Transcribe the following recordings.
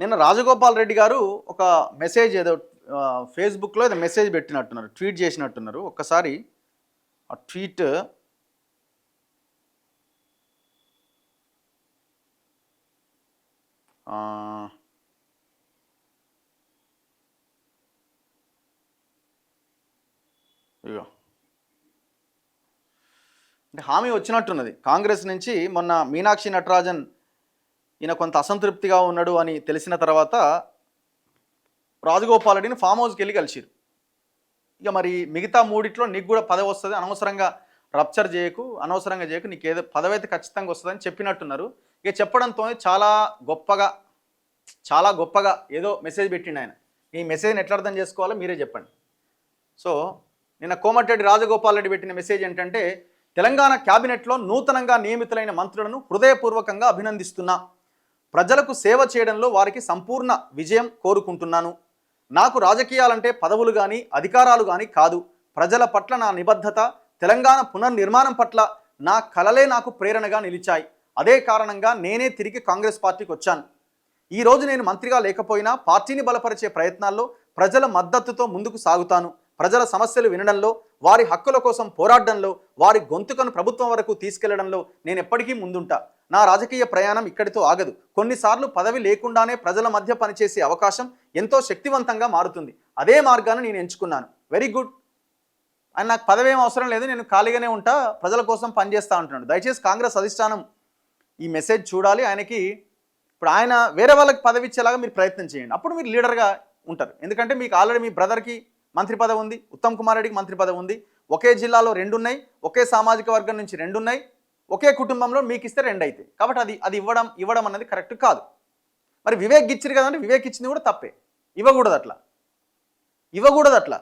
నిన్న రాజగోపాల్ రెడ్డి గారు ఒక మెసేజ్ ఏదో ఫేస్బుక్లో ఏదో మెసేజ్ పెట్టినట్టున్నారు, ట్వీట్ చేసినట్టున్నారు. ఒక్కసారి ఆ ట్వీట్ ఇగో అంటే హామీ వచ్చినట్టున్నది కాంగ్రెస్ నుంచి. మొన్న మీనాక్షి నటరాజన్ ఈయన కొంత అసంతృప్తిగా ఉన్నాడు అని తెలిసిన తర్వాత రాజగోపాల్ రెడ్డిని ఫామ్ హౌస్కి వెళ్ళి కలిసిరు. ఇక మరి మిగతా మూడిట్లో నీకు కూడా పదవి వస్తుంది, అనవసరంగా రప్చర్ చేయకు, అనవసరంగా చేయకు, నీకు ఏదో పదవి అయితే ఖచ్చితంగా వస్తుందని చెప్పినట్టున్నారు. ఇక చెప్పడంతో చాలా గొప్పగా ఏదో మెసేజ్ పెట్టిండు ఆయన. ఈ మెసేజ్ని ఎట్లా అర్థం చేసుకోవాలో మీరే చెప్పండి. సో నిన్న కోమటిరెడ్డి రాజగోపాల్ రెడ్డి పెట్టిన మెసేజ్ ఏంటంటే, తెలంగాణ క్యాబినెట్లో నూతనంగా నియమితులైన మంత్రులను హృదయపూర్వకంగా అభినందిస్తున్నా. ప్రజలకు సేవ చేయడంలో వారికి సంపూర్ణ విజయం కోరుకుంటున్నాను. నాకు రాజకీయాలంటే పదవులు కానీ అధికారాలు కానీ కాదు. ప్రజల పట్ల నా నిబద్ధత, తెలంగాణ పునర్నిర్మాణం పట్ల నా కలలే నాకు ప్రేరణగా నిలిచాయి. అదే కారణంగా నేనే తిరిగి కాంగ్రెస్ పార్టీకి వచ్చాను. ఈరోజు నేను మంత్రిగా లేకపోయినా పార్టీని బలపరిచే ప్రయత్నాల్లో ప్రజల మద్దతుతో ముందుకు సాగుతాను. ప్రజల సమస్యలు వినడంలో, వారి హక్కుల కోసం పోరాడడంలో, వారి గొంతుకను ప్రభుత్వం వరకు తీసుకెళ్లడంలో నేను ఎప్పటికీ ముందుంటా. నా రాజకీయ ప్రయాణం ఇక్కడితో ఆగదు. కొన్నిసార్లు పదవి లేకుండానే ప్రజల మధ్య పనిచేసే అవకాశం ఎంతో శక్తివంతంగా మారుతుంది. అదే మార్గాన్ని నేను ఎంచుకున్నాను. Very good. ఆయన నాకు పదవి ఏం అవసరం లేదు, నేను ఖాళీగానే ఉంటా, ప్రజల కోసం పనిచేస్తా ఉంటున్నాడు. దయచేసి కాంగ్రెస్ అధిష్టానం ఈ మెసేజ్ చూడాలి. ఆయనకి ఇప్పుడు ఆయన వేరే వాళ్ళకి పదవి ఇచ్చేలాగా మీరు ప్రయత్నం చేయండి. అప్పుడు మీరు లీడర్గా ఉంటారు. ఎందుకంటే మీకు ఆల్రెడీ మీ బ్రదర్కి మంత్రి పదవి ఉంది, ఉత్తమ్ కుమార్ రెడ్డికి మంత్రి పదవి ఉంది. ఒకే జిల్లాలో 2 ఉన్నాయి, ఒకే సామాజిక వర్గం నుంచి 2 ఉన్నాయి, ఒకే కుటుంబంలో మీకు ఇస్తే 2 అవుతాయి. కాబట్టి అది ఇవ్వడం అన్నది కరెక్ట్ కాదు. మరి వివేక్ ఇచ్చిరు కదంటే వివేక్ ఇచ్చింది కూడా తప్పే. ఇవ్వకూడదు అట్లా.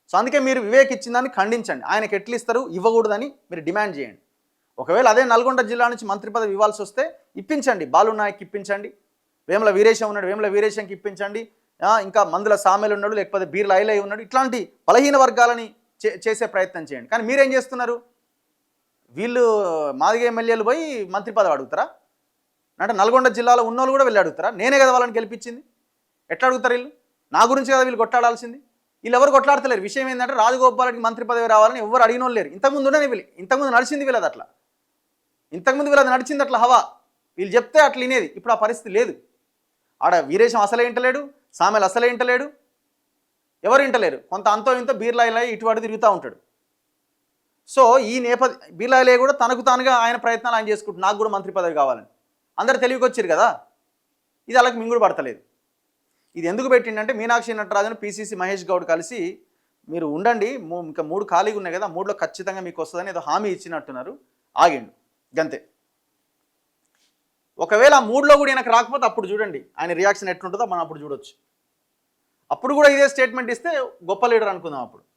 సో అందుకే మీరు వివేక్ ఇచ్చిందాన్ని ఖండించండి. ఆయనకి ఎట్లు ఇస్తారు, ఇవ్వకూడదని మీరు డిమాండ్ చేయండి. ఒకవేళ అదే నల్గొండ జిల్లా నుంచి మంత్రి పదవి ఇవ్వాల్సి వస్తే ఇప్పించండి. బాలు నాయక్ ఇప్పించండి, వేముల వీరేశం ఉన్నాడు, వేముల వీరేశంకి ఇప్పించండి, ఇంకా మందుల సామెలు ఉన్నాడు, లేకపోతే బీర్ల ఐలయ్య ఉన్నాడు. ఇట్లాంటి బలహీన వర్గాలని చేసే ప్రయత్నం చేయండి. కానీ మీరేం చేస్తున్నారు? వీళ్ళు మాదిగ ఎమ్మెల్యేలు పోయి మంత్రి పదవి అడుగుతారా? అంటే నల్గొండ జిల్లాలో ఉన్నోళ్ళు కూడా వెళ్ళి అడుగుతారా? నేనే కదా వాళ్ళని గెలిపించింది. ఎట్లా అడుగుతారు? వీళ్ళు నా గురించి కదా వీళ్ళు కొట్లాడాల్సింది. వీళ్ళు ఎవరు కొట్లాడతలేరు. విషయం ఏంటంటే రాజగోపాల్ రెడ్డికి మంత్రి పదవి రావాలని ఎవరు అడిగిన లేరు. ఇంతకుముందు నడిచింది వీళ్ళది అట్లా. ఇంతకుముందు వీళ్ళది నడిచింది అట్లా హవా. వీళ్ళు చెప్తే అట్లా వినేది. ఇప్పుడు ఆ పరిస్థితి లేదు. ఆడ వీరేశం అసలే ఇంటలేడు, సామెలు అసలే ఇంటలేడు, ఎవరు ఇంటలేరు. కొంత అంతో ఇంతో బీర్లాయిలా ఇటువాడు తిరుగుతూ ఉంటాడు. సో ఈ బీర్లాయిలే కూడా తనకు తానుగా ఆయన ప్రయత్నాలు ఆయన చేసుకుంటు, నాకు కూడా మంత్రి పదవి కావాలని. అందరు తెలివికొచ్చారు కదా. ఇది అలాగే మింగుడు పడతలేదు. ఇది ఎందుకు పెట్టిండంటే, మీనాక్షి నటరాజన్, పిసిసి మహేష్ గౌడ్ కలిసి మీరు ఉండండి, ఇంకా 3 ఖాళీగా ఉన్నాయి కదా, 3లో ఖచ్చితంగా మీకు వస్తుందని ఏదో హామీ ఇచ్చినట్టున్నారు. ఆగిండు గంతే. ఒకవేళ ఆ 3లో కూడా ఈయనకు రాకపోతే అప్పుడు చూడండి ఆయన రియాక్షన్ ఎట్లుంటుందో మనం అప్పుడు చూడొచ్చు. అప్పుడు కూడా ఇదే స్టేట్మెంట్ ఇస్తే గొప్ప లీడర్ అనుకుందాం అప్పుడు.